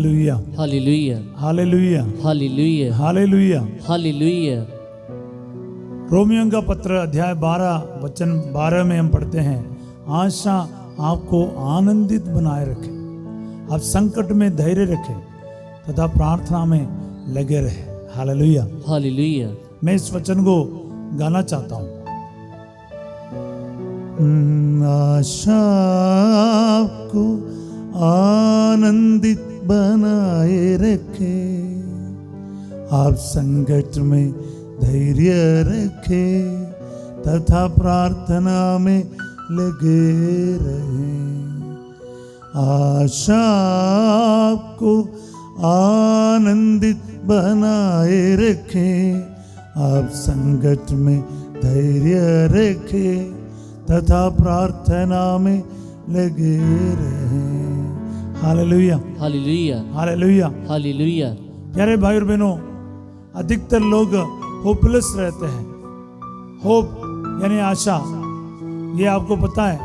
Hallelujah hallelujah hallelujah hallelujah hallelujah. Hallelujah. रोमियों का पत्र अध्याय 12 वचन 12 में हम पढ़ते हैं, आशा आपको आनंदित बनाए रखे, आप संकट में धैर्य रखें तथा प्रार्थना में लगे रहे। Hallelujah hallelujah. मैं इस वचन को गाना चाहता हूँ। आशा आपको आनंदित बनाए रखे, आप संकट में धैर्य रखे तथा प्रार्थना में लगे रहे। आशा आपको आनंदित बनाए रखे, आप संकट में धैर्य रखे तथा प्रार्थना में लगे रहे। Hallelujah hallelujah hallelujah hallelujah. प्यारे भाई और बहनों, अधिकतर लोग होपलेस रहते हैं। होप यानी आशा, ये आपको पता है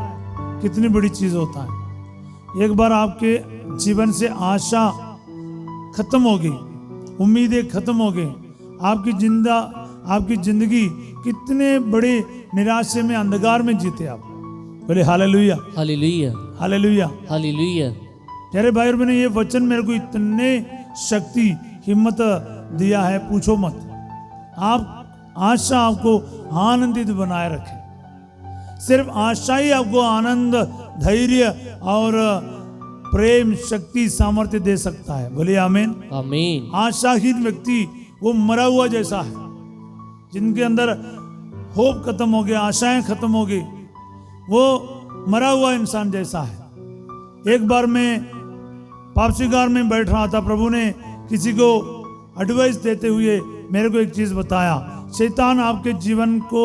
कितनी बड़ी चीज होता है। एक बार आपके जीवन से आशा खत्म हो गई, उम्मीदें खत्म हो गई, आपकी जिंदगी कितने बड़े निराशे में, अंधकार में जीते आप। बोले हालेलुया हालेलुया हालेलुया हालेलुया। प्यारे भाई और बहनों, ये वचन मेरे को इतने शक्ति हिम्मत दिया है, पूछो मत। आप आशा आपको आनंदित बनाए रखे। सिर्फ आशा ही आपको आनंद, धैर्य और प्रेम, शक्ति, सामर्थ्य दे सकता है। बोलिए आमीन आमीन। आशाहीन व्यक्ति वो मरा हुआ जैसा है, जिनके अंदर होप खत्म हो गया, आशाएं खत्म हो गई, वो मरा हुआ इंसान जैसा है। एक बार मैं पाप स्वीकार में बैठ रहा था, प्रभु ने किसी को एडवाइस देते हुए मेरे को एक चीज बताया, शैतान आपके जीवन को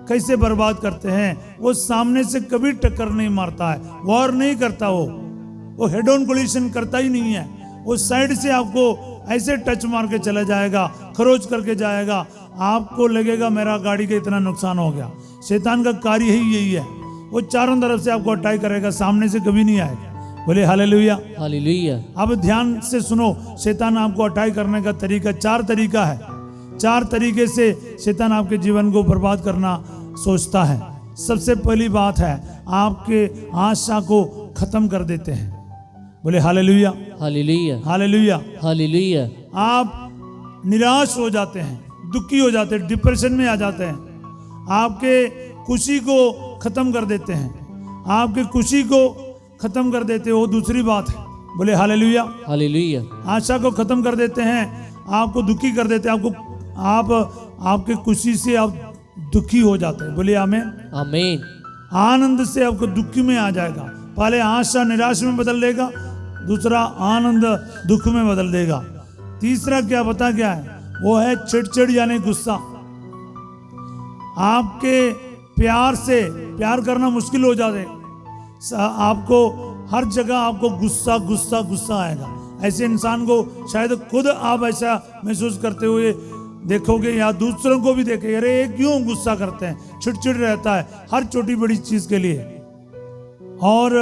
कैसे बर्बाद करते हैं। वो सामने से कभी टक्कर नहीं मारता है, वॉर नहीं करता, वो हेड ऑन कोलिशन करता ही नहीं है। वो साइड से आपको ऐसे टच मार के चला जाएगा, खरोच करके जाएगा, आपको लगेगा मेरा गाड़ी का इतना नुकसान हो गया। शैतान का कार्य ही यही है, वो चारों तरफ से आपको अटैक करेगा, सामने से कभी नहीं आएगा। बोले हालेलुया हालेलुया। अब ध्यान से सुनो, शैतान आपको अटैक करने का तरीका 4 तरीका है। 4 तरीके से शैतान आपके जीवन को बर्बाद करना सोचता है। सबसे पहली बात है, आपके आशा को खत्म कर देते हैं। बोले हालेलुया हालेलुया हालेलुया। हालेलुया। आप निराश हो जाते हैं, दुखी हो जाते हैं, डिप्रेशन में आ जाते हैं, आपके खुशी को खत्म कर देते हैं, आपकी खुशी को खत्म कर देते हो। दूसरी बात है, बोले हालेलुया हालेलुया। आशा को खत्म कर देते हैं, आपको दुखी कर देते हैं, आपके खुशी से आप दुखी हो जाते हैं। बोलिए आमीन आमीन। आनंद से आपको दुखी में आ जाएगा। पहले आशा निराश में बदल देगा, दूसरा आनंद दुख में बदल देगा, तीसरा क्या पता क्या है, वो है चिड़चिड़ यानी गुस्सा। आपके प्यार से प्यार करना मुश्किल हो जाए, आपको हर जगह आपको गुस्सा गुस्सा गुस्सा आएगा। ऐसे इंसान को शायद खुद आप ऐसा महसूस करते हुए देखोगे या दूसरों को भी देखेंगे, अरे ये क्यों गुस्सा करते हैं, चिड़चिड़ रहता है हर छोटी बड़ी चीज के लिए। और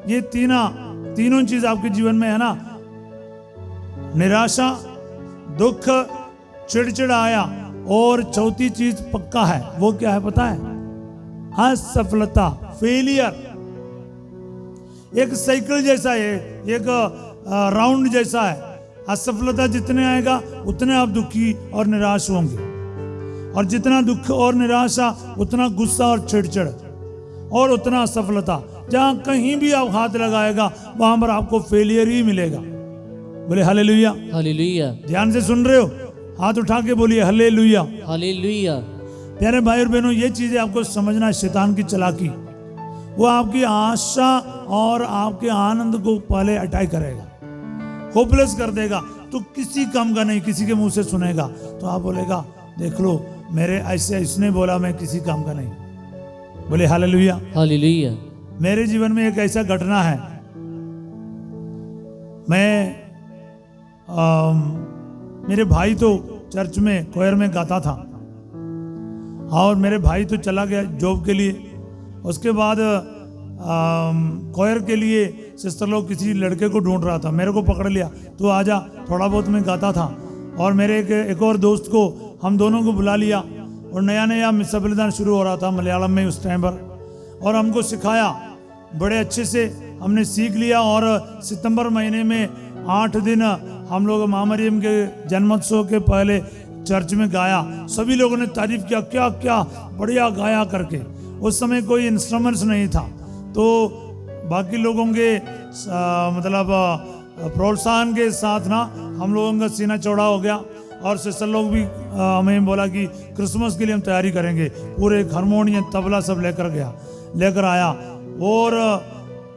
ये तीनों चीज आपके जीवन में है ना, निराशा, दुख, चिड़चिड़ आया, और चौथी चीज पक्का है, वो क्या है पता है, असफलता, फेलियर। एक साइकिल जैसा है, एक राउंड जैसा है। असफलता जितने आएगा उतने आप दुखी और निराश होंगे, और जितना दुख और निराशा उतना गुस्सा और चिड़चिड़, और उतना असफलता। जहां कहीं भी आप हाथ लगाएगा वहां पर आपको फेलियर ही मिलेगा। बोले हालेलुया हालेलुया। ध्यान से सुन रहे हो, हाथ उठा के बोलिए हालेलुया हालेलुया। प्यारे भाई और बहनों, ये चीजें आपको समझना है। शैतान की चालाकी, वो आपकी आशा और आपके आनंद को पहले अटैक करेगा, होपलेस कर देगा। तो किसी काम का नहीं, किसी के मुंह से सुनेगा तो आप बोलेगा देख लो मेरे ऐसे इसने बोला, मैं किसी काम का नहीं। बोले हालेलुया हालेलुया। मेरे जीवन में एक ऐसा घटना है, मैं मेरे भाई तो चर्च में कोयर में गाता था, और मेरे भाई तो चला गया जॉब के लिए। उसके बाद कोयर के लिए सिस्टर लोग किसी लड़के को ढूंढ रहा था, मेरे को पकड़ लिया, तू आजा, थोड़ा बहुत मैं गाता था। और मेरे एक और दोस्त को, हम दोनों को बुला लिया, और नया नया मिस्सा बलिदान शुरू हो रहा था मलयालम में उस टाइम पर, और हमको सिखाया बड़े अच्छे से, हमने सीख लिया। और सितंबर महीने में 8 दिन हम लोग माँ मरियम के जन्मोत्सव के पहले चर्च में गाया। सभी लोगों ने तारीफ किया, क्या क्या बढ़िया गाया करके। उस समय कोई इंस्ट्रूमेंट्स नहीं था, तो बाकी लोगों के मतलब प्रोत्साहन के साथ ना हम लोगों का सीना चौड़ा हो गया। और सिस्टर लोग भी हमें बोला कि क्रिसमस के लिए हम तैयारी करेंगे, पूरे हारमोनियम तबला सब लेकर आया। और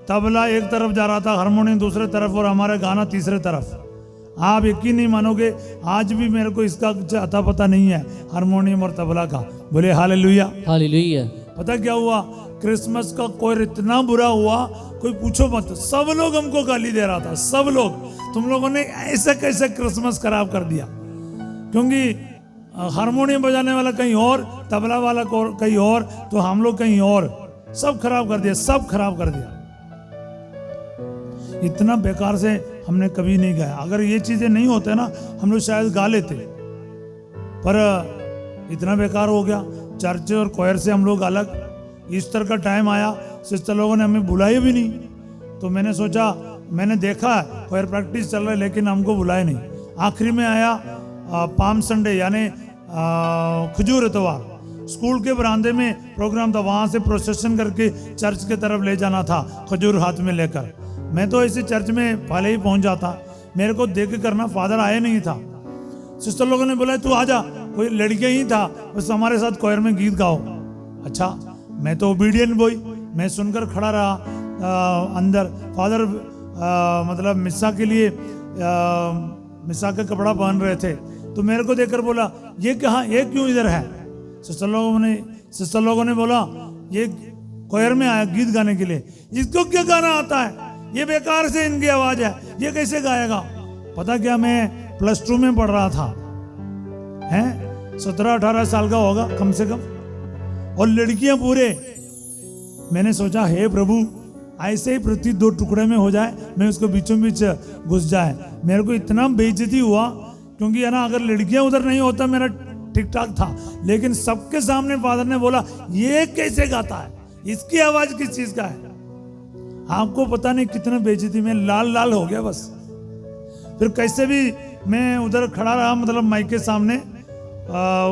तबला एक तरफ जा रहा था, हारमोनियम दूसरे तरफ, और हमारा गाना तीसरे तरफ। आप यकीन नहीं मानोगे, आज भी मेरे को इसका अता पता नहीं है हारमोनियम और तबला का। बोले हालेलुया। हालेलुया। पता क्या हुआ, क्रिसमस का कोई इतना बुरा हुआ, कोई पूछो मत। सब लोग हमको गाली दे रहा था, सब लोग, तुम लोगों ने ऐसे कैसे क्रिसमस खराब कर दिया। क्योंकि हारमोनियम बजाने वाला कहीं और, तबला वाला कहीं और, तो हम लोग कहीं और। सब खराब कर दिया, सब खराब कर दिया। इतना बेकार से हमने कभी नहीं गाया। अगर ये चीजें नहीं होते ना, हम लोग शायद गा लेते, पर इतना बेकार हो गया। चर्च और क्वायर से हम लोग अलग। ईस्टर का टाइम आया, सिस्टर लोगों ने हमें बुलाया भी नहीं, तो मैंने सोचा, मैंने देखा है क्वायर प्रैक्टिस चल रहा है, लेकिन हमको बुलाए नहीं। आखिरी में आया पाम संडे, यानी खजूर इतवार, स्कूल के बरामदे में प्रोग्राम था, वहाँ से प्रोसेशन करके चर्च के तरफ ले जाना था, खजूर हाथ में लेकर। मैं तो ऐसे चर्च में पहले ही पहुँच जाता, मेरे को देख करना, फादर आए नहीं था। सिस्टर लोगों ने बोला तू आजा, कोई लड़के ही था, बस हमारे साथ क्वायर में गीत गाओ। अच्छा, मैं तो ओबीडियंट बॉय, मैं सुनकर खड़ा रहा। अंदर फादर मतलब मिस्सा के लिए मिस्सा का कपड़ा पहन रहे थे, तो मेरे को देखकर बोला ये कहाँ, ये क्यों इधर है। सिस्टर लोगों ने बोला ये क्वायर में आया गीत गाने के लिए, इसको क्या गाना आता है, ये बेकार से इनकी आवाज है, ये कैसे गाएगा। पता क्या, मैं +2 में पढ़ रहा था, हैं 17-18 साल का होगा कम से कम, और लड़कियां पूरे। मैंने सोचा हे प्रभु, ऐसे ही पृथ्वी 2 टुकड़े में हो जाए, मैं उसको बीचों बीच घुस जाए। मेरे को इतना बेइज्जती हुआ, क्योंकि है ना, अगर लड़कियां उधर नहीं होता मेरा ठीक ठाक था, लेकिन सबके सामने फादर ने बोला ये कैसे गाता है, इसकी आवाज किस चीज का है। आपको पता नहीं कितना बेइज्जती में लाल हो गया बस। फिर कैसे भी मैं उधर खड़ा रहा, मतलब माइक के सामने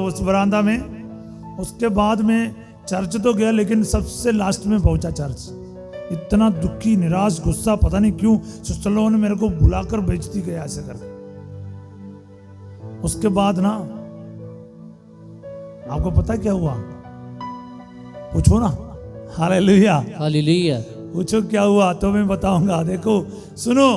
उस बरामदा में। उसके बाद में चर्च तो गया, लेकिन सबसे लास्ट में पहुंचा चर्च। इतना दुखी, निराश, गुस्सा, पता नहीं क्यों सिस्टर लोगों ने मेरे को बुलाकर बेइज्जती किया ऐसे करके। उसके बाद ना, आपको पता क्या हुआ, पूछो ना। Hallelujah, hallelujah. पूछो क्या हुआ तो मैं बताऊंगा। देखो सुनो,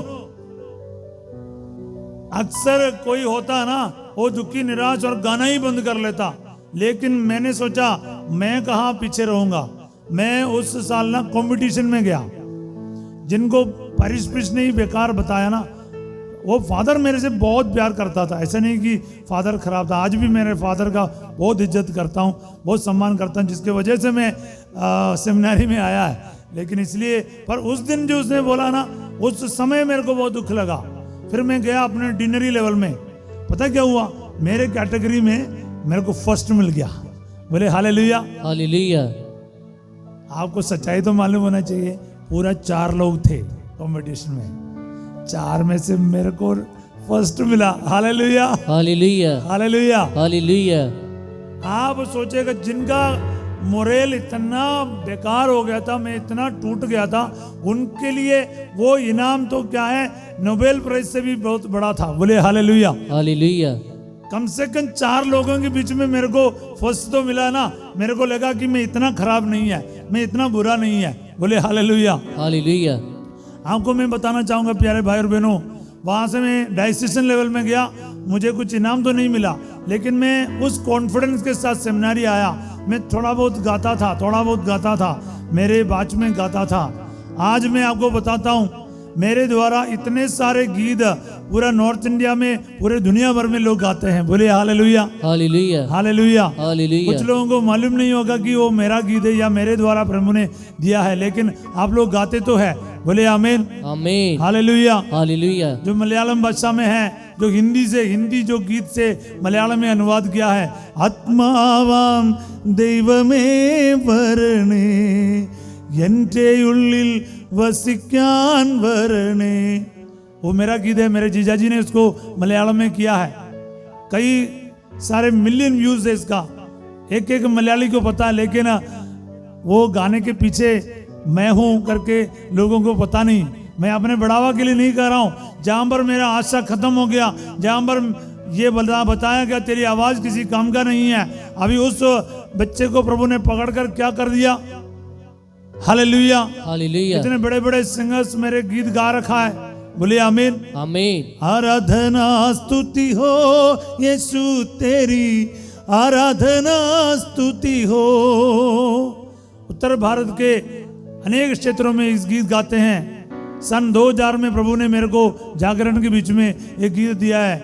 अक्सर कोई होता ना, वो दुखी, निराश और गाना ही बंद कर लेता, लेकिन मैंने सोचा मैं कहाँ पीछे रहूंगा। मैं उस साल ना कंपटीशन में गया, जिनको परिश ने ही बेकार बताया ना, वो फादर मेरे से बहुत प्यार करता था। ऐसा नहीं कि फादर खराब था, आज भी मेरे फादर का बहुत इज्जत करता हूँ, बहुत सम्मान करता हूँ, जिसके वजह से मैं सेमिनारी में आया है। लेकिन इसलिए, पर उस दिन जो उसने बोला ना, उस समय मेरे को बहुत दुख लगा। फिर मैं गया अपने डिनरी लेवल में, पता क्या हुआ, मेरे कैटेगरी में मेरे को फर्स्ट मिल गया। बोले हालेलुया, हालेलुया। आपको सच्चाई तो मालूम होना चाहिए, पूरा 4 लोग थे कंपटीशन में, 4 में से मेरे को फर्स्ट मिला। Hallelujah, hallelujah, hallelujah, hallelujah. आप सोचेगा, जिनका मोरेल इतना बेकार हो गया था, मैं इतना टूट गया था, उनके लिए वो इनाम तो क्या है, नोबेल प्राइज से भी बहुत बड़ा था। बोले हालेलुया, हालेलुया। कम से कम 4 लोगों के बीच में मेरे को फर्स्ट तो मिला ना। मेरे को लगा कि मैं इतना खराब नहीं है, मैं इतना बुरा नहीं है। बोले हालेलुया, हालेलुया। आपको मैं बताना चाहूंगा प्यारे भाई और बहनों, वहां से मैं डायसेशन लेवल में गया, मुझे कुछ इनाम तो नहीं मिला, लेकिन मैं उस कॉन्फिडेंस के साथ सेमिनारी आया। मैं थोड़ा बहुत गाता था, मेरे बाच में गाता था। आज मैं आपको बताता हूँ, मेरे द्वारा इतने सारे गीत पूरा नॉर्थ इंडिया में, पूरे दुनिया भर में लोग गाते हैं। बोले हालेलुया, हालेलुया, हालेलुया। हालेलुया। कुछ लोगों को मालूम नहीं होगा कि वो मेरा गीत है या मेरे द्वारा प्रभु ने दिया है, लेकिन आप लोग गाते तो है। बोले आमीन, आमीन, हालेलुया। हालेलुया। जो मलयालम भाषा में है, जो हिंदी जो गीत से मलयालम में अनुवाद किया है, आत्मावाम ദൈവമേ വരണേ എൻ്റെ ഉള്ളിൽ വസിക്കാൻ വരണേ, वो मेरा गीत है। मेरे जीजा जी ने इसको मलयालम में किया है, कई सारे मिलियन व्यूज है इसका, एक एक मलयाली को पता है, लेकिन वो गाने के पीछे मैं हूं करके लोगों को पता नहीं। मैं अपने बढ़ावा के लिए नहीं कर रहा हूं। जहां पर मेरा आशा खत्म हो गया, जहां पर ये बताया गया तेरी आवाज किसी काम का नहीं है, अभी उस बच्चे को प्रभु ने पकड़कर क्या कर दिया। Hallelujah, hallelujah. इतने बड़े बड़े सिंगर्स मेरे गीत गा रखा है। बोले आमीन, आमीन। आराधना स्तुति हो यीशु तेरी, आराधना स्तुति हो। उत्तर भारत के अनेक क्षेत्रों में इस गीत गाते हैं। सन 2000 में प्रभु ने मेरे को जागरण के बीच में एक गीत दिया है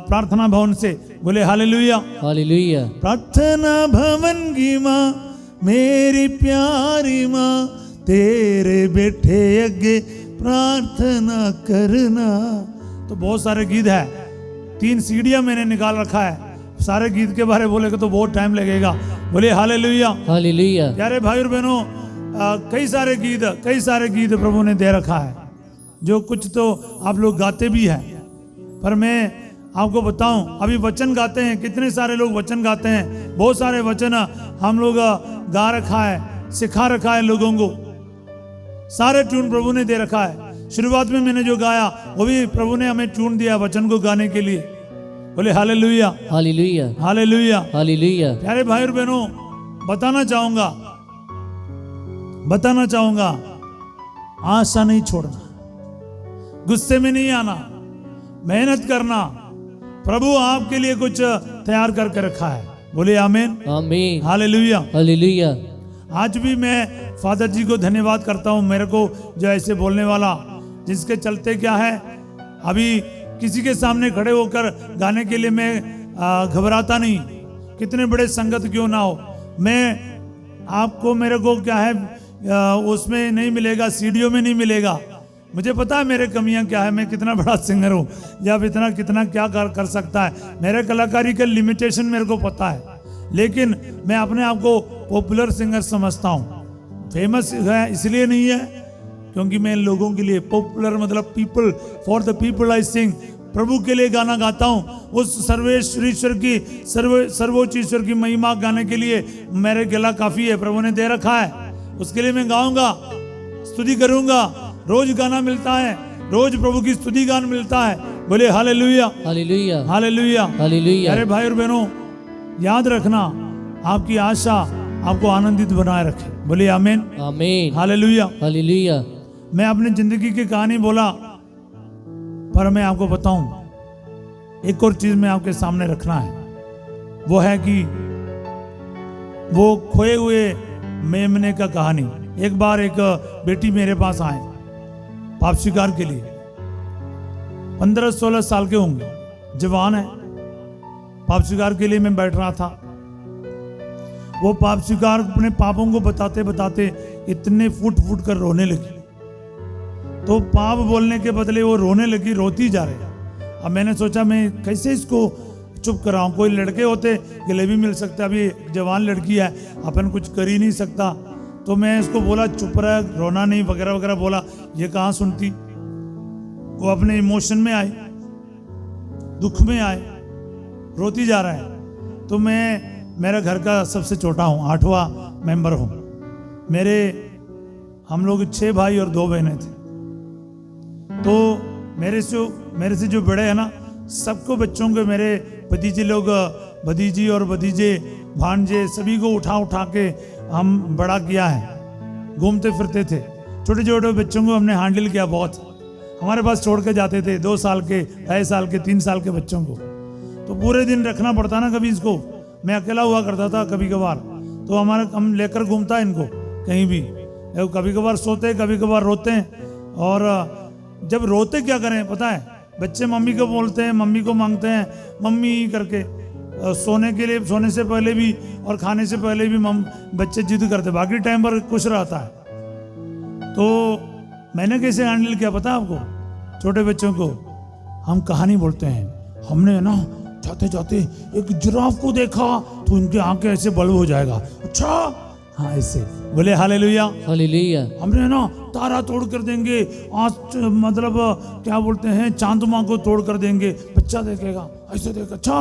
प्रार्थना भवन से। बोले हालेलुया, हालेलुया। प्रार्थना भवन की माँ मेरी प्यारी माँ, तेरे बेटे अगे प्रार्थना करना। तो बहुत सारे गीत है, 3 सीढ़ियां मैंने निकाल रखा है। सारे गीत के बारे बोलेगा तो बहुत टाइम लगेगा। बोले हालेलुया, हालेलुया। प्यारे भाई और बहनों, कई सारे गीत प्रभु ने दे रखा है, जो कुछ तो आप लोग गाते भी हैं। पर मैं आपको बताऊं, अभी वचन गाते हैं, कितने सारे लोग वचन गाते हैं। बहुत सारे वचन हम लोग गा रखा है, सिखा रखा है लोगों को। सारे ट्यून प्रभु ने दे रखा है। शुरुआत में मैंने जो गाया वो भी प्रभु ने हमें ट्यून दिया वचन को गाने के लिए। बोले हालेलुया, हालेलुया, हालेलुया। हालेलुया। प्यारे भाई और बहनों, बताना चाहूंगा, आशा नहीं छोड़ना, गुस्से में नहीं आना, मेहनत करना। प्रभु आपके लिए कुछ तैयार करके रखा है। बोले आमीन, आमीन, हालेलुया, हालेलुया। आज भी मैं फादर जी को धन्यवाद करता हूँ, मेरे को जो ऐसे बोलने वाला, जिसके चलते क्या है, अभी किसी के सामने खड़े होकर गाने के लिए मैं घबराता नहीं, कितने बड़े संगत क्यों ना हो। मैं आपको, मेरे को क्या है, उसमें नहीं मिलेगा, सीडीओ में नहीं मिलेगा। मुझे पता है मेरे कमियां क्या है, मैं कितना बड़ा सिंगर हूँ या कितना क्या कर सकता है। मेरे कलाकारी के लिमिटेशन मेरे को पता है, लेकिन मैं अपने आप को पॉपुलर सिंगर समझता हूँ। फेमस है इसलिए नहीं है क्योंकि मैं लोगों के लिए, पॉपुलर मतलब people, for the people I sing, प्रभु के लिए गाना गाता हूँ। उस सर्वेश्वरीश्वर की, सर्वोच्च ईश्वर की महिमा गाने के लिए मेरे गला काफी है, प्रभु ने दे रखा है। उसके लिए मैं गाऊंगा, स्तुति करूंगा। रोज गाना मिलता है, रोज प्रभु की स्तुति गान मिलता है। बोले हालेलुया, हालेलुया, हालेलुया, हालेलुया। अरे भाई और बहनों, याद रखना, आपकी आशा आपको आनंदित बनाए रखे। बोले आमीन, आमीन, हालेलुया, हालेलुया। मैं अपनी जिंदगी की कहानी बोला, पर मैं आपको बताऊं, एक और चीज में आपके सामने रखना है, वो है कि वो खोए हुए मेमने का कहानी। एक बार एक बेटी मेरे पास आए पाप स्वीकार के लिए, 15-16 साल के होंगे, जवान है। पाप स्वीकार के लिए मैं बैठ रहा था। वो पाप स्वीकार अपने पापों को बताते बताते इतने फूट कर रोने लगी। तो पाप बोलने के बदले वो रोने लगी, रोती जा रही। अब मैंने सोचा मैं कैसे इसको चुप कराऊं। कोई लड़के होते गले भी मिल सकता, अभी जवान लड़की है, अपन कुछ कर ही नहीं सकता। तो मैं इसको बोला चुप रह, रोना नहीं, वगैरह वगैरह बोला। ये कहाँ सुनती, वो अपने इमोशन में आई, दुख में आए, रोती जा रहा है। तो मैं मेरे घर का सबसे छोटा हूँ, 8वां मेंबर हूँ। हम लोग 6 भाई और 2 बहनें थे। तो मेरे से जो बड़े हैं ना, सबको बच्चों को, मेरे भतीजी और भतीजे, भांजे, सभी को उठा के हम बड़ा किया है। घूमते फिरते थे, छोटे छोटे बच्चों को हमने हैंडल किया बहुत। हमारे पास छोड़ के जाते थे 2 साल के, 2.5 साल के, 3 साल के बच्चों को। तो पूरे दिन रखना पड़ता ना, कभी इसको मैं अकेला हुआ करता था कभी कभार, तो हम लेकर घूमता है इनको कहीं भी। कभी कभार सोते, कभी कभार रोते हैं। और जब रोते क्या करें पता है, बच्चे मम्मी को बोलते हैं, मम्मी को मांगते हैं मम्मी करके, सोने के लिए, सोने से पहले भी और खाने से पहले भी बच्चे जिद करते, बाकी टाइम पर खुश रहता है। तो मैंने कैसे हैंडल किया पता है आपको, छोटे बच्चों को हम कहानी बोलते हैं। हमने ना जाते जाते एक जिराफ को देखा तो उनकी आंखें ऐसे बल्ब हो जाएगा, अच्छा हाँ ऐसे बोले हालेलुया हालेलुया। हमने ना तारा तोड़ कर देंगे, आज मतलब क्या बोलते हैं चांद माँ को तोड़ कर देंगे, बच्चा देखेगा ऐसे देख, अच्छा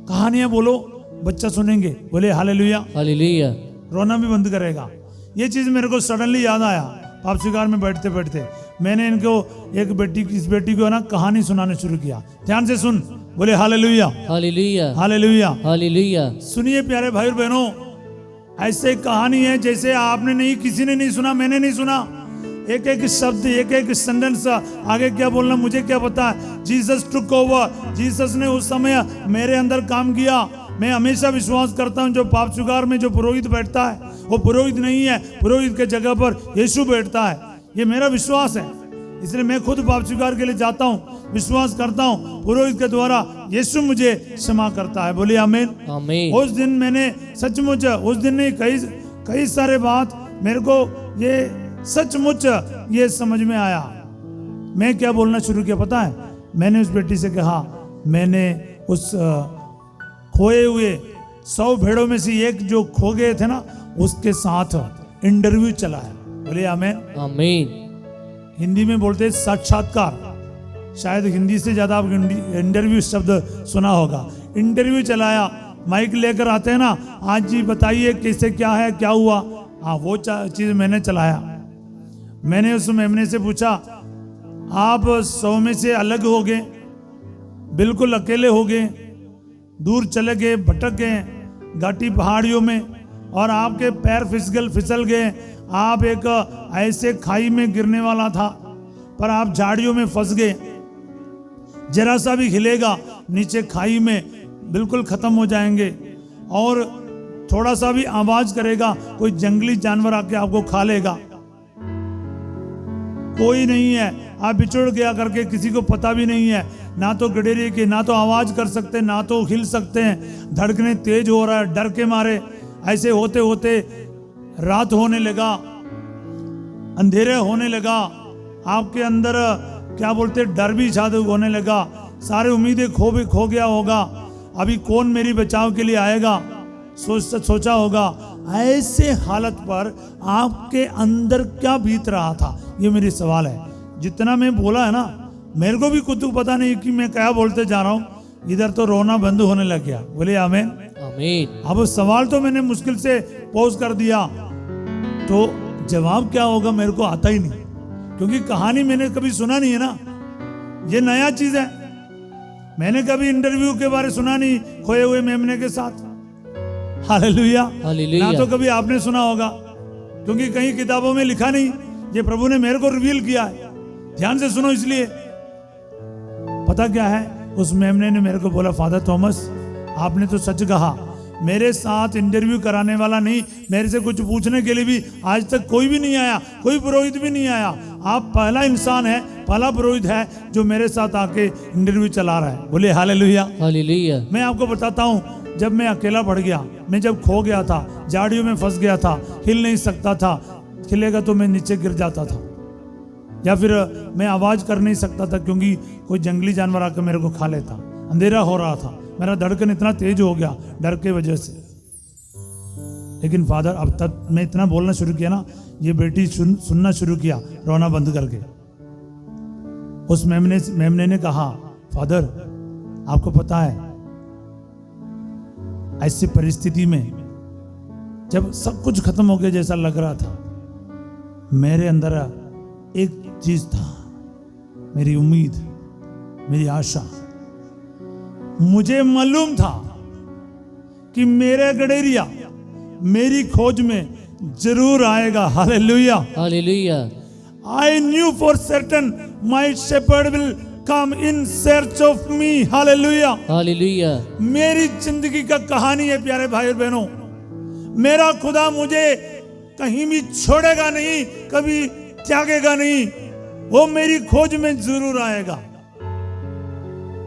कहानियां बोलो बच्चा सुनेंगे, बोले हालेलुया हालेलुया। रोना भी बंद करेगा। ये चीज मेरे को सडनली याद आया, पाप स्वीकार में बैठते बैठते मैंने इनको एक बेटी, इस बेटी को ना कहानी सुनाने शुरू किया। ध्यान से सुन, बोले हालेलुया हालेलुया हालेलुया। हालेलुया। सुनिए प्यारे भाई बहनों, ऐसे कहानी है जैसे आपने नहीं, किसी ने नहीं सुना, मैंने नहीं सुना। एक एक शब्द, एक एक सेंटेंस आगे क्या बोलना मुझे क्या पता है। जीसस टुक ओवर, जीसस ने उस समय मेरे अंदर काम किया। मैं हमेशा विश्वास करता हूं जो पाप स्वीकार में जो पुरोहित बैठता है वो पुरोहित नहीं है, पुरोहित के जगह पर यीशु बैठता है, ये मेरा विश्वास है। इसलिए मैं खुद पाप स्वीकार के लिए जाता हूं, विश्वास करता हूं पुरोहित के द्वारा यीशु मुझे क्षमा करता है, बोलिए आमीन आमीन। उस दिन मैंने सचमुच, उस दिन नहीं कई सारे बात मेरे को ये सचमुच ये समझ में आया। मैं क्या बोलना शुरू किया पता है, मैंने उस बेटी से कहा, मैंने उस खोए हुए 100 भेड़ों में से एक जो खो गए थे ना उसके साथ इंटरव्यू चलाया, बोले आमीन आमीन। हिंदी में बोलते हैं साक्षात्कार, शायद हिंदी से ज्यादा आप इंटरव्यू शब्द सुना होगा। इंटरव्यू चलाया, माइक लेकर आते हैं ना, आज जी बताइए कैसे क्या है क्या हुआ, हाँ वो चीज मैंने चलाया। मैंने उस मेमने से पूछा, आप 100 में से अलग हो गए, बिल्कुल अकेले हो गए, दूर चले गए, भटक गए घाटी पहाड़ियों में, और आपके पैर फिसल गए, आप एक ऐसे खाई में गिरने वाला था पर आप झाड़ियों में फंस गए, जरा सा भी हिलेगा नीचे खाई में बिल्कुल खत्म हो जाएंगे, और थोड़ा सा भी आवाज करेगा कोई जंगली जानवर आके आपको खा लेगा, कोई नहीं है, आप बिछुड़ गया करके किसी को पता भी नहीं है, ना तो गडेरे के, ना तो आवाज कर सकते, ना तो हिल सकते हैं, धड़कने तेज हो रहा है डर के मारे। ऐसे होते होते रात होने लगा, अंधेरे होने लगा, आपके अंदर क्या बोलते डर भी जादू होने लगा, सारे उम्मीदें खो गया होगा, अभी कौन मेरी बचाव के लिए आएगा, सोचा होगा। ऐसे हालत पर आपके अंदर क्या बीत रहा था, ये मेरी सवाल है। जितना मैं बोला है ना, मेरे को भी खुद को पता नहीं कि मैं क्या बोलते जा रहा हूँ, इधर तो रोना बंद होने लग गया, बोले आमीन आमीन। अब सवाल तो मैंने मुश्किल से पोज कर दिया, तो जवाब क्या होगा मेरे को आता ही नहीं, क्योंकि कहानी मैंने कभी सुना नहीं है ना, ये नया चीज है। मैंने कभी इंटरव्यू के बारे सुना नहीं खोए हुए मेमने के साथ, हालेलुया ना तो कभी आपने सुना होगा, क्योंकि कहीं किताबों में लिखा नहीं, ये प्रभु ने मेरे को रिवील किया है। ध्यान से सुनो, इसलिए पता क्या है, उस मेमने ने मेरे को बोला, फादर थॉमस आपने तो सच कहा, मेरे साथ इंटरव्यू कराने वाला नहीं, मेरे से कुछ पूछने के लिए भी आज तक कोई भी नहीं आया, कोई पुरोहित भी नहीं आया, आप पहला इंसान है, पहला पुरोहित है जो मेरे साथ आके इंटरव्यू चला रहा है, बोले हालेलुया हालेलुया। मैं आपको बताता हूँ, जब मैं अकेला पड़ गया, मैं जब खो गया था, झाड़ियों में फंस गया था, हिल नहीं सकता था, हिलेगा तो मैं नीचे गिर जाता था, या फिर मैं आवाज कर नहीं सकता था क्योंकि कोई जंगली जानवर आकर मेरे को खा लेता, अंधेरा हो रहा था, मेरा धड़कन इतना तेज हो गया डर के वजह से। लेकिन फादर अब तक मैं इतना बोलना शुरू किया ना, ये बेटी सुनना शुरू किया रोना बंद करके। उस मेमने ने कहा, फादर आपको पता है ऐसी परिस्थिति में जब सब कुछ खत्म हो गया जैसा लग रहा था, मेरे अंदर एक चीज था, मेरी उम्मीद, मेरी आशा, मुझे मालूम था कि मेरे गडेरिया मेरी खोज में जरूर आएगा, hallelujah hallelujah. I knew for certain my shepherd will come in search of me, hallelujah hallelujah. मेरी जिंदगी का कहानी है प्यारे भाई और बहनों, मेरा खुदा मुझे कहीं भी छोड़ेगा नहीं, कभी त्यागेगा नहीं, वो मेरी खोज में जरूर आएगा।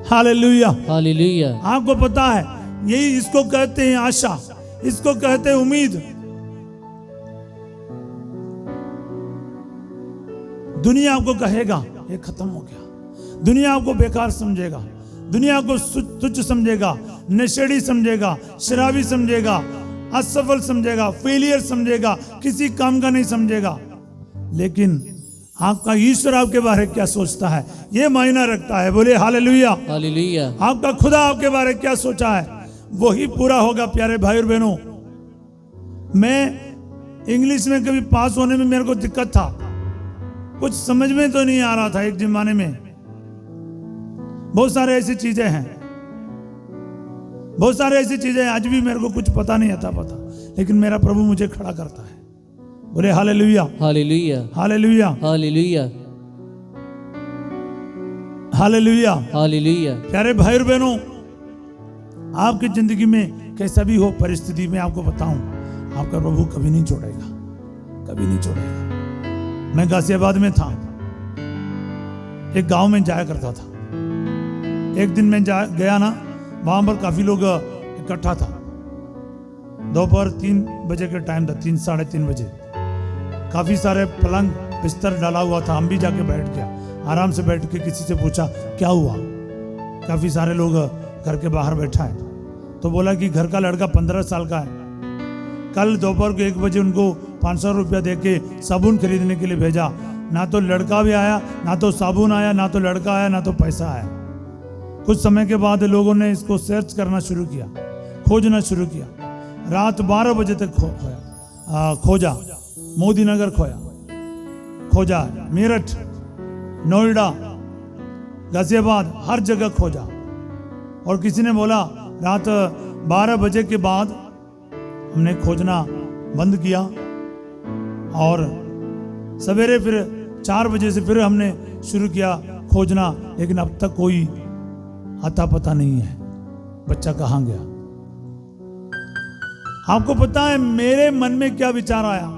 हालेलुया। हालेलुया। आपको पता है, यही इसको कहते हैं आशा, इसको कहते हैं उम्मीद। दुनिया आपको कहेगा ये खत्म हो गया, दुनिया आपको बेकार समझेगा, दुनिया को तुच्छ समझेगा, नशेड़ी समझेगा, शराबी समझेगा, असफल समझेगा, फेलियर समझेगा, किसी काम का नहीं समझेगा। लेकिन आपका ईश्वर आपके बारे में क्या सोचता है, ये मायना रखता है। बोले हालेलुया। हालेलुया। आपका खुदा आपके बारे में क्या सोचा है, वही पूरा होगा। प्यारे भाई और बहनों, मैं इंग्लिश में कभी पास होने में मेरे को दिक्कत था, कुछ समझ में तो नहीं आ रहा था एक जमाने में। बहुत सारे ऐसी चीजें हैं, बहुत सारे ऐसी चीजें आज भी मेरे को कुछ पता नहीं आता पता, लेकिन मेरा प्रभु मुझे खड़ा करता है। बोले hallelujah. Hallelujah. Hallelujah. Hallelujah. Hallelujah. Hallelujah. प्यारे भाई और बहनों, आपकी जिंदगी में कैसा भी हो परिस्थिति में, आपको बताऊं, आपका प्रभु कभी नहीं छोड़ेगा, कभी नहीं छोड़ेगा। मैं गाजियाबाद में था, एक गांव में जाया करता था। एक दिन मैं गया ना, वहां पर काफी लोग इकट्ठा था। दोपहर 3 बजे का टाइम था, 3 साढ़े 3 बजे। काफी सारे पलंग बिस्तर डाला हुआ था। हम भी जाके बैठ गया, आराम से बैठ के किसी से पूछा क्या हुआ। काफी सारे लोग घर के बाहर बैठा है, तो बोला कि घर का लड़का 15 साल का है, कल दोपहर को 1 बजे उनको 500 रुपया दे के साबुन खरीदने के लिए भेजा। ना तो लड़का भी आया, ना तो साबुन आया, ना तो लड़का आया, ना तो पैसा आया। कुछ समय के बाद लोगों ने इसको सर्च करना शुरू किया, खोजना शुरू किया। रात 12 बजे तक खोजा, मोदी नगर खोजा, मेरठ, नोएडा, गाजियाबाद, हर जगह खोजा। और किसी ने बोला रात 12 बजे के बाद हमने खोजना बंद किया, और सवेरे फिर 4 बजे से फिर हमने शुरू किया खोजना, लेकिन अब तक कोई आता पता नहीं है बच्चा कहाँ गया। आपको पता है मेरे मन में क्या विचार आया?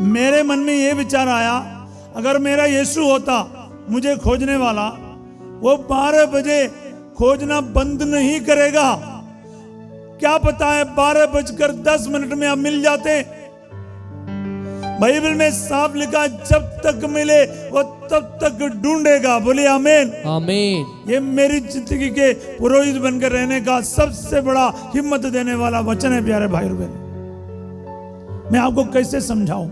मेरे मन में यह विचार आया, अगर मेरा यीशु होता मुझे खोजने वाला, वो 12 बजे खोजना बंद नहीं करेगा। क्या पता है 12:10 में आप मिल जाते। बाइबल में साफ लिखा, जब तक मिले वो तब तक ढूंढेगा। बोले आमीन। आमीन। ये मेरी जिंदगी के पुरोहित बनकर रहने का सबसे बड़ा हिम्मत देने वाला वचन है। प्यारे भाई और बहन, मैं आपको कैसे समझाऊं,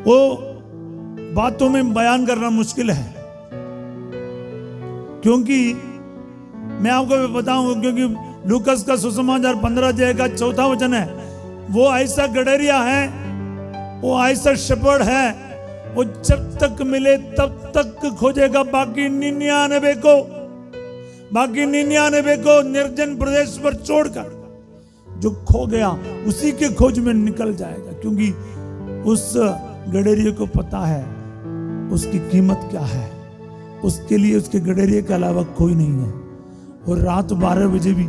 वो बातों में बयान करना मुश्किल है, क्योंकि मैं आपको बताऊं, क्योंकि लूकस का सुसमाचार 15 अध्याय का 4वां वचन है। वो ऐसा गडरिया है, वो ऐसा शेपर्ड है, वो जब तक मिले तब तक खोजेगा। बाकी 99 को निर्जन प्रदेश पर छोड़कर जो खो गया उसी के खोज में निकल जाएगा, क्योंकि उस गडरिये को पता है उसकी कीमत क्या है। उसके लिए उसके गडरिये के अलावा कोई नहीं है। और रात 12 बजे भी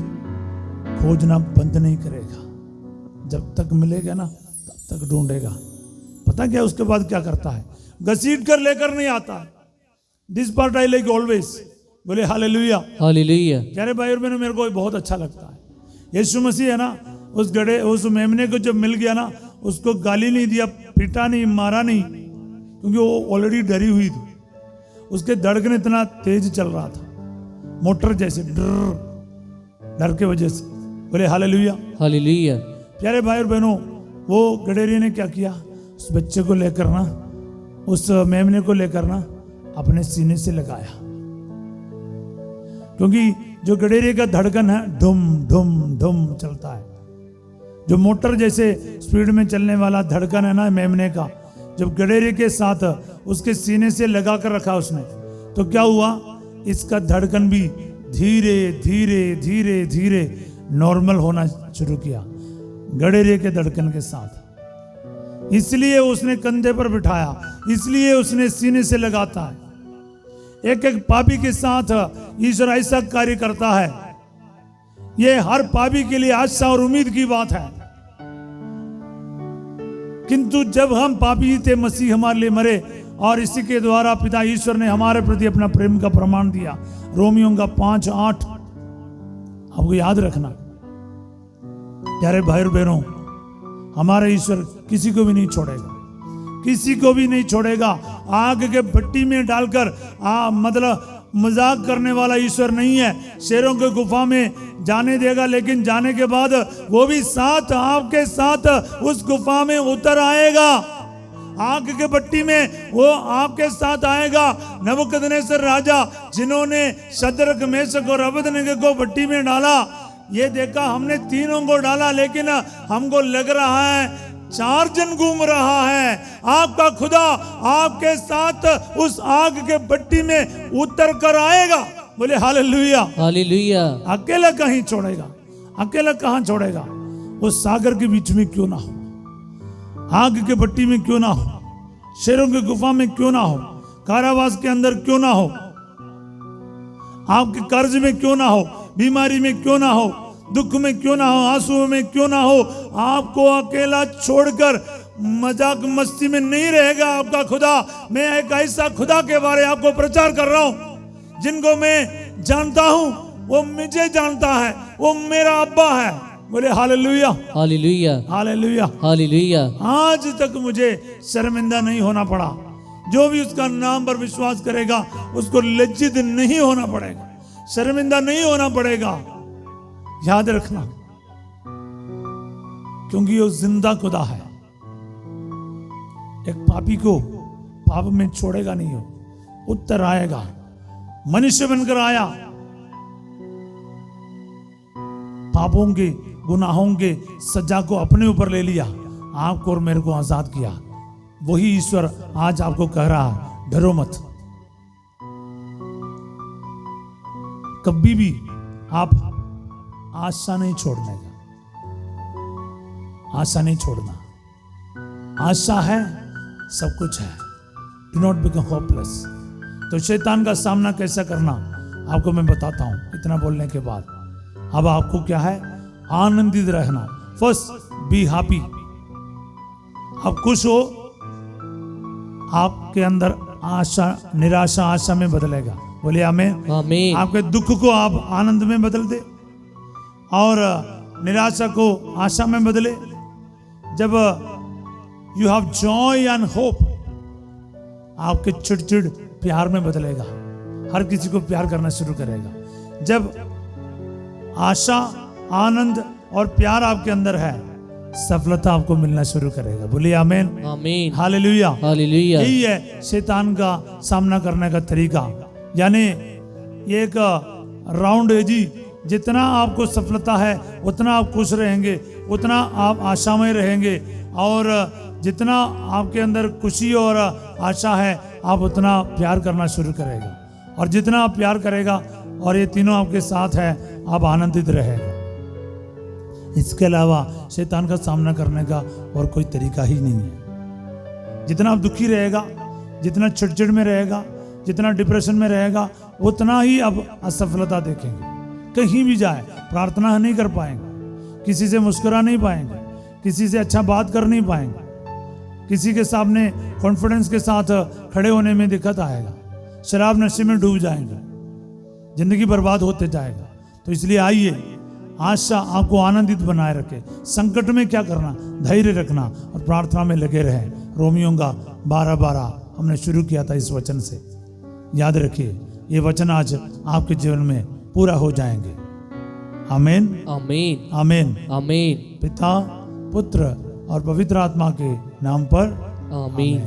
खोजना बंद नहीं करेगा, जब तक मिलेगा ना तब तक ढूंढेगा। पता क्या उसके बाद क्या करता है? घसीट कर लेकर नहीं आता। This part I like always. बोले हालेलुया। हालेलुया। प्यारे भाई और बहनों, मेरे को बहुत अच्छा लगता है। यीशु मसीह है ना, उस मेमने को जब मिल गया ना, उसको गाली नहीं दिया, पीटा नहीं, मारा नहीं, क्योंकि वो ऑलरेडी डरी हुई थी। उसके धड़कन इतना तेज चल रहा था, मोटर जैसे, डर के वजह से। बोले हालेलुया। हालेलुया। प्यारे भाई और बहनों, वो गडेरिये ने क्या किया? उस बच्चे को लेकर ना, उस मेमने को लेकर ना अपने सीने से लगाया, क्योंकि जो गडेरिये का धड़कन है धुम धुम धुम चलता है। जो मोटर जैसे स्पीड में चलने वाला धड़कन है ना मेमने का, जब गडेरिये के साथ उसके सीने से लगा कर रखा उसने, तो क्या हुआ? इसका धड़कन भी धीरे धीरे धीरे धीरे नॉर्मल होना शुरू किया गडेरिये के धड़कन के साथ। इसलिए उसने कंधे पर बिठाया, इसलिए उसने सीने से लगाता है। एक एक पापी के साथ ईश्वर ऐसा कार्य करता है। यह हर पापी के लिए आशा और उम्मीद की बात है। किंतु जब हम पापी थे, मसीह हमारे लिए मरे और इसी के द्वारा पिता ईश्वर ने हमारे प्रति अपना प्रेम का प्रमाण दिया। रोमियो का 5:8 आपको याद रखना। प्यारे भाई और बहनों, हमारे ईश्वर किसी को भी नहीं छोड़ेगा, किसी को भी नहीं छोड़ेगा। आग के भट्टी में डालकर मतलब मजाक करने वाला ईश्वर नहीं है। शेरों के गुफा में जाने देगा, लेकिन जाने के बाद वो भी साथ आपके साथ उस गुफा में उतर आएगा। आग के भट्टी में वो आपके साथ आएगा। नबूकदनेस्सर राजा, जिन्होंने शद्रक, मेशक और अबेदनगो को भट्टी में डाला, ये देखा हमने तीनों को डाला, लेकिन हमको लग रहा है 4 जन घूम रहा है। आपका खुदा आपके साथ उस आग के भट्टी में उतर कर आएगा। बोले हालेलुया, हालेलुया। अकेला कहीं छोड़ेगा, अकेला कहां छोड़ेगा। उस सागर के बीच में क्यों ना हो, आग के भट्टी में क्यों ना हो, शेरों की गुफा में क्यों ना हो, कारावास के अंदर क्यों ना हो, आपके कर्ज में क्यों ना हो, बीमारी में क्यों ना हो, दुख में क्यों ना हो, आंसू में क्यों ना हो, आपको अकेला छोड़कर मजाक मस्ती में नहीं रहेगा आपका खुदा। मैं एक ऐसा खुदा के बारे आपको प्रचार कर रहा हूं, जिनको मैं जानता हूं, वो मुझे जानता है, वो मेरा अब्बा है। बोले हालेलुया, हालेलुया, हालेलुया, हालेलुया। आज तक मुझे शर्मिंदा नहीं होना पड़ा। जो भी उसका नाम पर विश्वास करेगा उसको लज्जित नहीं होना पड़ेगा, शर्मिंदा नहीं होना पड़ेगा। याद रखना, क्योंकि वो जिंदा खुदा है। एक पापी को पाप में छोड़ेगा नहीं, हो उत्तर आएगा। मनुष्य बनकर आया, पापों के, गुनाहों के सजा को अपने ऊपर ले लिया, आपको और मेरे को आजाद किया। वही ईश्वर आज आपको कह रहा है, डरो मत। कभी भी आप आशा नहीं छोड़ने का, आशा नहीं छोड़ना। आशा है, सब कुछ है। Do not become hopeless. तो शैतान का सामना कैसा करना आपको मैं बताता हूं। इतना बोलने के बाद अब आपको क्या है, आनंदित रहना। First be happy. आप खुश हो, आपके अंदर आशा, निराशा आशा में बदलेगा। बोलिए आमीन, आमीन। आपके दुख को आप आनंद में बदल दे और निराशा को आशा में बदले। जब you have Joy and hope, आपके चिड़चिड़ प्यार में बदलेगा, हर किसी को प्यार करना शुरू करेगा। जब आशा, आनंद और प्यार आपके अंदर है, सफलता आपको मिलना शुरू करेगा। बोलिए आमीन, आमीन, हालेलुया, हालेलुया। यही है शैतान का सामना करने का तरीका। यानी ये एक राउंड है जी। जितना आपको सफलता है उतना आप खुश रहेंगे, उतना आप आशामय रहेंगे, और जितना आपके अंदर खुशी और आशा है आप उतना प्यार करना शुरू करेगा, और जितना आप प्यार करेगा और ये तीनों आपके साथ है, आप आनंदित रहेगा। इसके अलावा शैतान का सामना करने का और कोई तरीका ही नहीं है। जितना आप दुखी रहेगा, जितना चिड़चिड़ में रहेगा, जितना डिप्रेशन में रहेगा, उतना ही आप असफलता देखेंगे। कहीं भी जाए प्रार्थना नहीं कर पाएंगे, किसी से मुस्कुरा नहीं पाएंगे, किसी से अच्छा बात कर नहीं पाएंगे, किसी के सामने कॉन्फिडेंस के साथ खड़े होने में दिक्कत आएगा, शराब नशे में डूब जाएंगे, जिंदगी बर्बाद होते जाएगा। तो इसलिए आइए, आशा आपको आनंदित बनाए रखे। संकट में क्या करना, धैर्य रखना और प्रार्थना में लगे रहें। रोमियो का 12:12 हमने शुरू किया था इस वचन से। याद रखिए, ये वचन आज आपके जीवन में पूरा हो जाएंगे। आमीन, आमीन, आमीन, आमीन। पिता, पुत्र और पवित्र आत्मा के नाम पर आमीन।